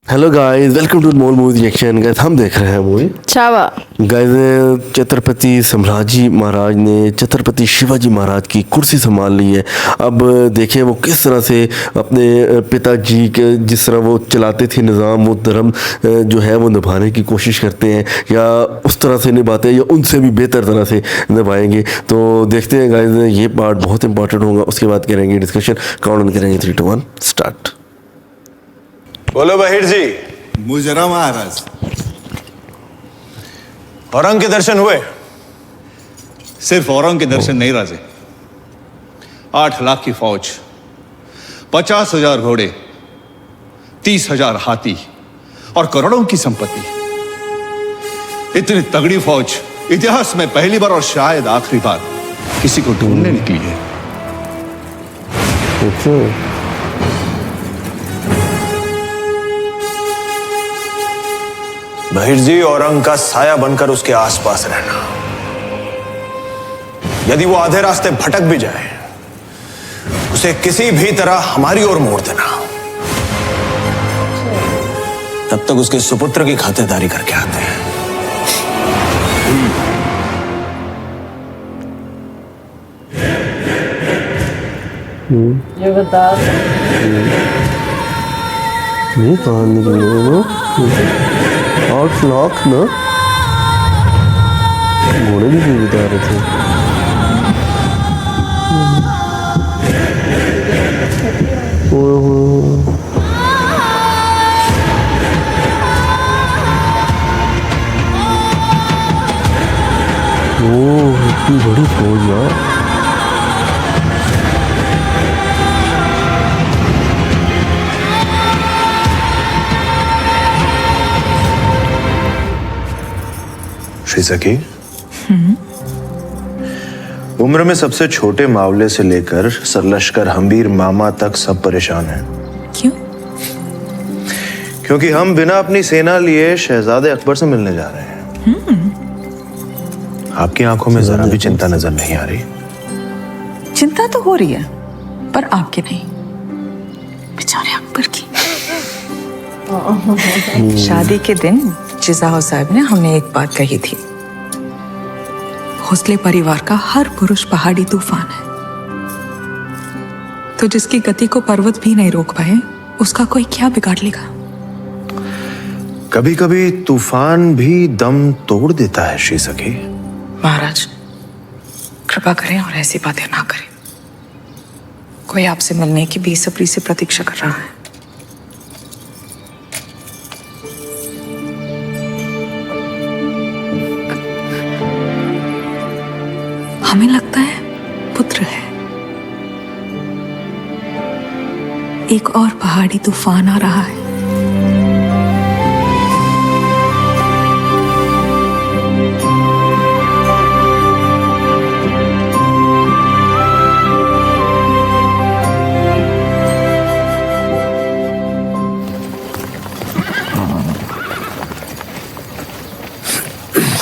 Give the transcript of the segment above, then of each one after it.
Hello guys, welcome to मोल movie reaction. Guys हम देख रहे हैं मूवी छावा। गाइस छत्रपति संभाजी महाराज ने छत्रपति शिवाजी महाराज की कुर्सी संभाल ली है। अब देखिए वो किस तरह से अपने पिताजी के जिस तरह वो चलाते थे निज़ाम, वो धर्म जो है वो निभाने की कोशिश करते हैं या उस तरह से निभाते हैं या उनसे भी बेहतर तरह से निभाएंगे। तो देखते हैं गाइस, ये पार्ट बहुत इंपॉर्टेंट होगा। उसके बाद करेंगे डिस्कशन, काउंट करेंगे 3, 2, 1 स्टार्ट। बोलो बहिर जी। मुजरा महाराज। औरंग के दर्शन हुए? सिर्फ औरंग के दर्शन नहीं राजे, 8 लाख की फौज, 50,000 घोड़े, 30,000 हाथी और करोड़ों की संपत्ति। इतनी तगड़ी फौज इतिहास में पहली बार और शायद आखिरी बार किसी को ढूंढने निकली है। बहिर जी, औरंग का साया बनकर उसके आसपास रहना। यदि वो आधे रास्ते भटक भी जाए, उसे किसी भी तरह हमारी ओर मोड़ देना। तब तक उसके सुपुत्र की खातिरदारी करके आते हैं। ये बता ये कहाँ निकले 8 लाख ना, घोड़े भी नहीं बता रहे थे। ओह इतनी बड़ी फौज यार। श्री सखी, उम्र में सबसे छोटे मावले से लेकर सरलश्कर हम्बीर मामा तक सब परेशान हैं। क्यों? क्योंकि हम बिना अपनी सेना लिए शहजादे अकबर से मिलने जा रहे हैं। आपकी आंखों में जरा भी चिंता नजर नहीं आ रही। चिंता तो हो रही है, पर आपकी नहीं, बेचारे अकबर की। शादी के दिन जिजाओ साहब ने हमें एक बात कही थी, भोसले परिवार का हर पुरुष पहाड़ी तूफान है, तो जिसकी गति को पर्वत भी नहीं रोक पाए, उसका कोई क्या बिगाड़ लेगा। कभी कभी तूफान भी दम तोड़ देता है श्री सखी। महाराज कृपा करें और ऐसी बातें ना करें। कोई आपसे मिलने की बेसब्री से प्रतीक्षा कर रहा है। हमें लगता है पुत्र है। एक और पहाड़ी तूफान आ रहा है।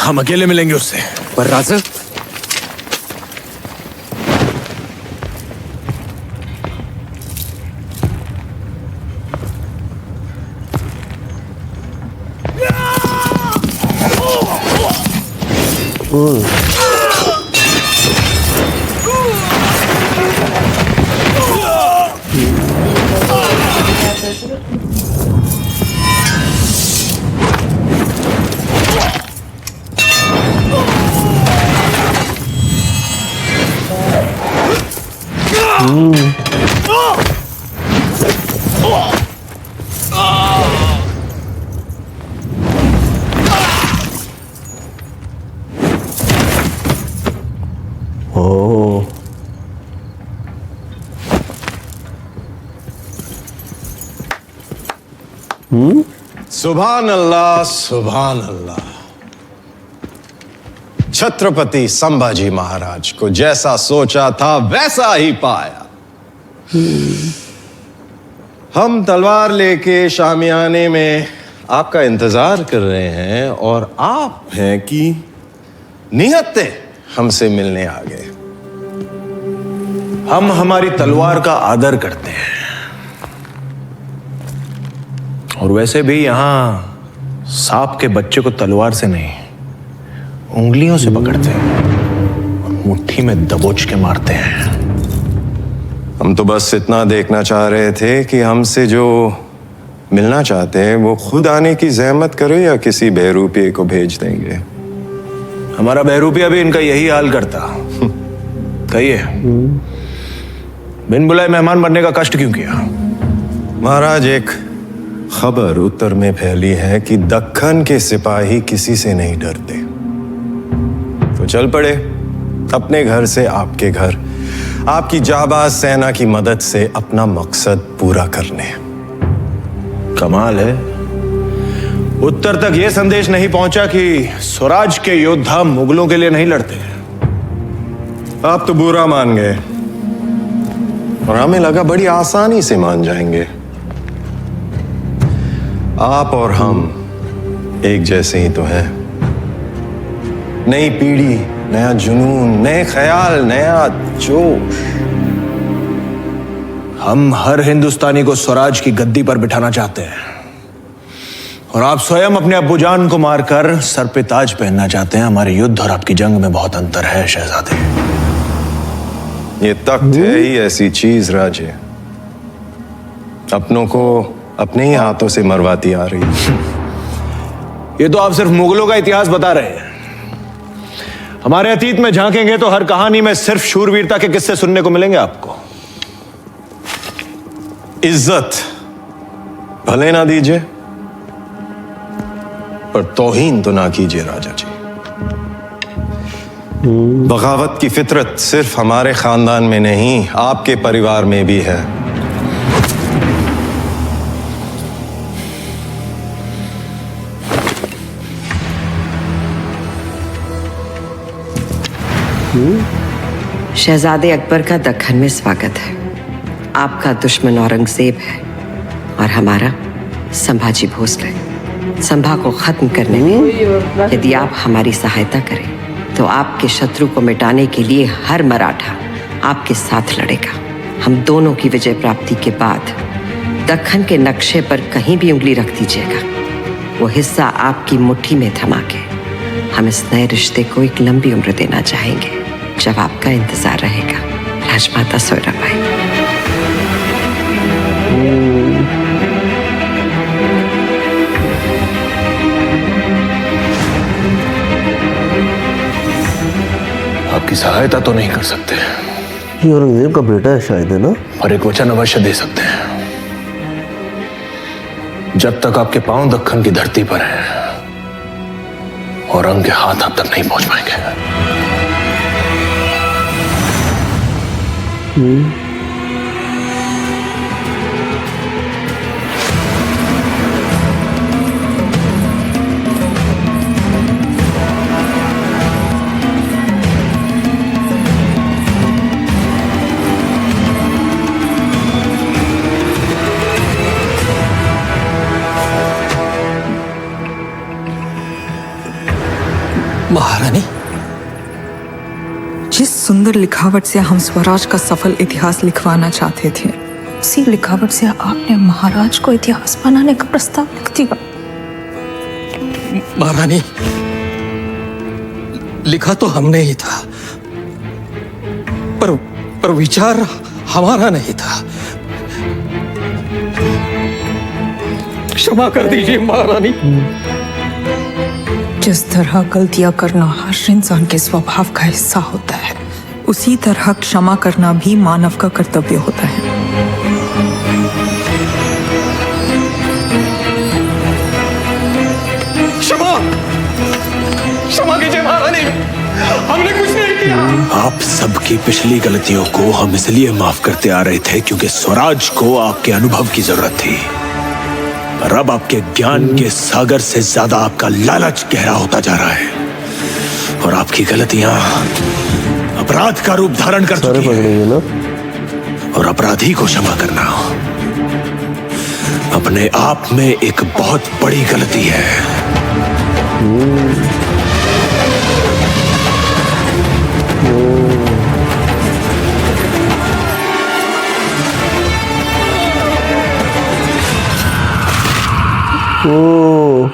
हम अकेले मिलेंगे उससे। पर राजा, ओह सुभान अल्लाह, सुभान अल्लाह। छत्रपति संभाजी महाराज को जैसा सोचा था वैसा ही पाया। हम तलवार लेके शामियाने में आपका इंतजार कर रहे हैं और आप हैं कि निहत्ते हमसे मिलने आ गए। हम हमारी तलवार का आदर करते हैं और वैसे भी यहाँ सांप के बच्चे को तलवार से नहीं, उंगलियों से पकड़ते हैं और मुट्ठी में दबोच के मारते हैं। हम तो बस इतना देखना चाह रहे थे कि हमसे जो मिलना चाहते हैं वो खुद आने की जहमत करे या किसी बहरूपिये को भेज देंगे। हमारा बहरूपिया भी इनका यही हाल करता। कहिए, बिन बुलाए मेहमान बनने का कष्ट क्यों किया? महाराज, एक खबर उत्तर में फैली है कि दक्खन के सिपाही किसी से नहीं डरते, तो चल पड़े अपने घर से आपके घर, आपकी जाबाज सेना की मदद से अपना मकसद पूरा करने। कमाल है, उत्तर तक यह संदेश नहीं पहुंचा कि स्वराज के योद्धा मुगलों के लिए नहीं लड़ते। आप तो बुरा मान गए और हमें लगा बड़ी आसानी से मान जाएंगे। आप और हम एक जैसे ही तो हैं। नई पीढ़ी, नया जुनून, नए ख्याल, नया जोश। हम हर हिंदुस्तानी को स्वराज की गद्दी पर बिठाना चाहते हैं और आप स्वयं अपने अब्बूजान को मारकर सर पे ताज पहनना चाहते हैं। हमारे युद्ध और आपकी जंग में बहुत अंतर है शहजादे। ये तख्त है ही ऐसी चीज राजे, अपनों को अपने ही हाथों से मरवाती आ रही है। ये तो आप सिर्फ मुगलों का इतिहास बता रहे हैं। हमारे अतीत में झांकेंगे तो हर कहानी में सिर्फ शूरवीरता के किस्से सुनने को मिलेंगे आपको। इज्जत भले ना दीजिए, पर तौहीन तो ना कीजिए राजा जी। बगावत की फितरत सिर्फ हमारे खानदान में नहीं, आपके परिवार में भी है। शहजादे अकबर का दक्खन में स्वागत है। आपका दुश्मन औरंगजेब है और हमारा संभाजी भोसले। संभा को खत्म करने में यदि आप हमारी सहायता करें तो आपके शत्रु को मिटाने के लिए हर मराठा आपके साथ लड़ेगा। हम दोनों की विजय प्राप्ति के बाद दक्खन के नक्शे पर कहीं भी उंगली रख दीजिएगा, वो हिस्सा आपकी मुट्ठी में थमा के हम इस नए रिश्ते को एक लंबी उम्र देना चाहेंगे। जब आपका इंतजार रहेगा राजमाता सोयराबाई। आपकी सहायता तो नहीं कर सकते, ये औरंगजेब का बेटा है शायद, है ना? और एक वचन अवश्य दे सकते हैं। जब तक आपके पांव दक्खन की धरती पर हैं, औरंग के हाथ आप तक नहीं पहुंच पाएंगे। महारानी, जिस सुंदर लिखावट से हम स्वराज का सफल इतिहास लिखवाना चाहते थे, उसी लिखावट से आपने महाराज को इतिहास बनाने का प्रस्ताव लिख दिया। महारानी, लिखा तो हमने ही था, पर विचार हमारा नहीं था। क्षमा कर दीजिए महारानी। जिस तरह गलतियां करना हर इंसान के स्वभाव का हिस्सा होता है, उसी तरह क्षमा करना भी मानव का कर्तव्य होता है। क्षमा क्षमा कीजिए महारानी, हमने कुछ नहीं किया। आप सबकी पिछली गलतियों को हम इसलिए माफ करते आ रहे थे क्योंकि स्वराज को आपके अनुभव की जरूरत थी। पर अब आपके ज्ञान के सागर से ज्यादा आपका लालच गहरा होता जा रहा है और आपकी गलतियां अपराध का रूप धारण कर चुकी हैं। और अपराधी को क्षमा करना अपने आप में एक बहुत बड़ी गलती है। ओ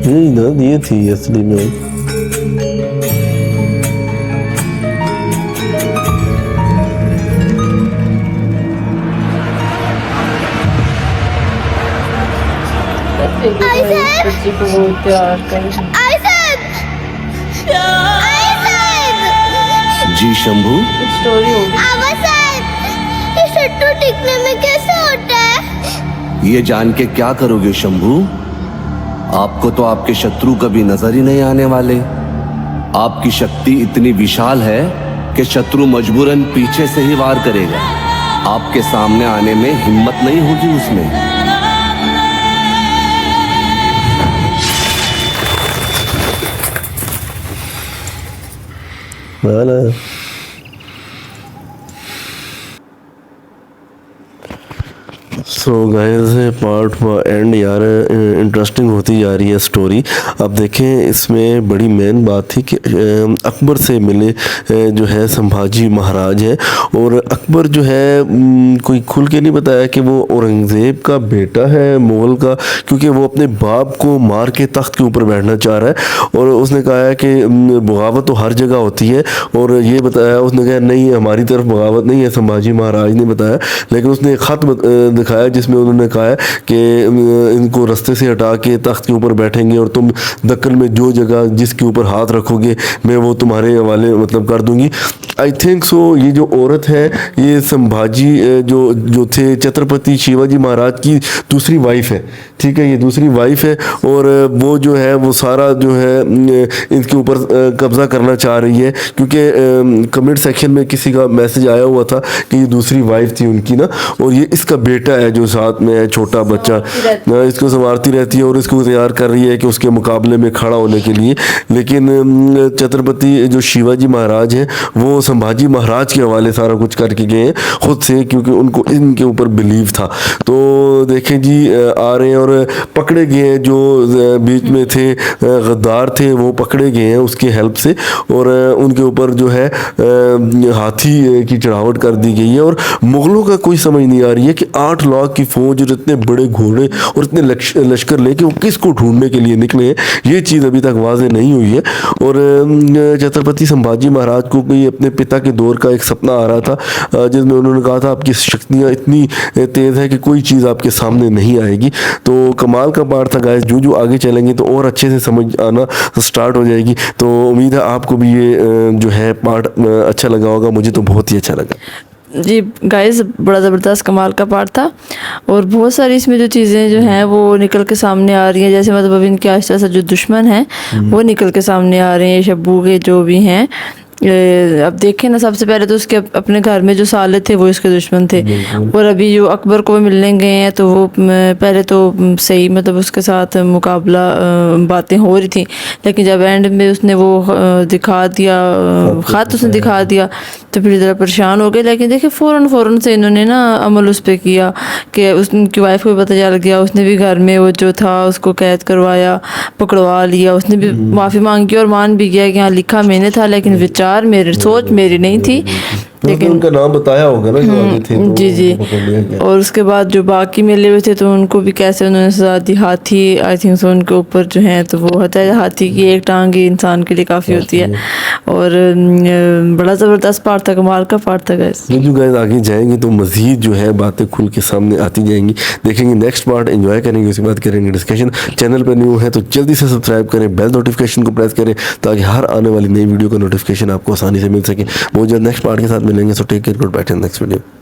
यही ना, ये थी असली में। जी शंभू, टिकने में कैसे होता है? ये जान के क्या करोगे शंभू? आपको तो आपके शत्रु कभी नजर ही नहीं आने वाले। आपकी शक्ति इतनी विशाल है कि शत्रु मजबूरन पीछे से ही वार करेगा। आपके सामने आने में हिम्मत नहीं होगी उसमें। वाला सो गाइस पार्ट एंड यार इंटरेस्टिंग होती जा रही है स्टोरी। अब देखें इसमें बड़ी मेन बात थी कि अकबर से मिले जो है संभाजी महाराज है, और अकबर जो है कोई खुल के नहीं बताया कि वो औरंगज़ेब का बेटा है मुग़ल का, क्योंकि वो अपने बाप को मार के तख्त के ऊपर बैठना चाह रहा है। और उसने कहा है कि बगावत तो हर जगह होती है, और ये बताया उसने कहा नहीं हमारी तरफ बगावत नहीं है, संभाजी महाराज ने बताया। लेकिन उसने एक ख़त दिखाया जिसमें उन्होंने कहा है कि इनको रास्ते से हटा के तख्त के ऊपर बैठेंगे और तुम दक्कन में जो जगह जिसके ऊपर हाथ रखोगे मैं वो तुम्हारे हवाले मतलब कर दूंगी। आई थिंक सो ये जो औरत है ये संभाजी जो थे छत्रपति शिवाजी महाराज की दूसरी वाइफ है, ठीक है, ये दूसरी वाइफ है, और वो जो है वो सारा जो है इनके ऊपर कब्जा करना चाह रही है, क्योंकि कमेंट सेक्शन में किसी का मैसेज आया हुआ था कि ये दूसरी वाइफ थी उनकी ना, और ये इसका बेटा है जो साथ में है छोटा बच्चा, इसको संवारती रहती है और इसको तैयार कर रही है कि उसके मुकाबले में खड़ा होने के लिए। लेकिन छत्रपति जो शिवाजी महाराज हैं वो संभाजी महाराज के हवाले सारा कुछ करके गए हैं खुद से, क्योंकि उनको इनके ऊपर बिलीव था। तो देखें जी आ रहे हैं और पकड़े गए हैं, जो बीच में थे गद्दार थे वो पकड़े गए हैं उसकी हेल्प से, और उनके ऊपर जो है हाथी की चढ़ावट कर दी गई है। और मुग़लों का कोई समझ नहीं आ रही है कि 8 लाख की फौज और इतने बड़े घोड़े और इतने लश्कर लेके वो किसको ढूंढने के लिए निकले हैं, ये चीज़ अभी तक वाज़ेह नहीं हुई है। और छत्रपति संभाजी महाराज को कोई अपने पिता के दौर का एक सपना आ रहा था जिसमें उन्होंने कहा था आपकी शक्तियाँ इतनी तेज़ है कि कोई चीज़ आपके सामने नहीं आएगी। तो कमाल का पार्ट था गाइस, जो आगे चलेंगे तो और अच्छे से समझ आना स्टार्ट हो जाएगी। तो उम्मीद है आपको भी ये जो है पार्ट अच्छा लगा होगा, मुझे तो बहुत ही अच्छा लगा जी। गाइस बड़ा ज़बरदस्त कमाल का पार्ट था, और बहुत सारी इसमें जो चीज़ें जो हैं वो निकल के सामने आ रही हैं। जैसे मतलब अब इनके आस्ते आस्ते जो दुश्मन हैं वो निकल के सामने आ रहे हैं, शब्बू के जो भी हैं। अब देखें ना, सबसे पहले तो उसके अपने घर में जो साले थे वो इसके दुश्मन थे, और अभी जो अकबर को मिलने गए हैं तो वो पहले तो सही मतलब उसके साथ मुकाबला बातें हो रही थी, लेकिन जब एंड में उसने वो दिखा दिया ख़त उसने दिखा दिया तो फिर ज़रा परेशान हो गए। लेकिन देखिए फ़ौरन से इन्होंने ना अमल उस पर किया कि उनकी वाइफ को भी पता चल गया, उसने भी घर में वो जो था उसको कैद करवाया, पकड़वा लिया, उसने भी माफ़ी मांगी और मान भी गया कि हाँ लिखा मैंने था लेकिन विचार मेरी सोच मेरी नहीं थी। लेकिन उनका नाम बताया होगा ना जो आगे थे तो जी जी। और उसके बाद जो बाकी मिले हुए थे तो उनको भी कैसे उन्होंने सजा दी। हाथी आई थिंक सो उनके ऊपर जो है तो वो होता है, हाथी की एक टांग ही इंसान के लिए काफ़ी होती है। और बड़ा ज़बरदस्त पार्ट था, कमाल का पार्ट था गाइस। जो गाइस आगे जाएंगे तो मज़ीद जो है बातें खुल के सामने आती जाएंगी, देखेंगे नेक्स्ट पार्ट, एंजॉय करेंगे, उसके बाद करेंगे डिस्कशन। चैनल पर न्यू है तो जल्दी से सब्सक्राइब करें, बेल नोटिफिकेशन को प्रेस करें ताकि हर आने वाली नई वीडियो का नोटिफिकेशन आपको आसानी से मिल सके। बहुत जल्द नेक्स्ट पार्ट के साथ मिलेंगे। So take care, good bye, next video.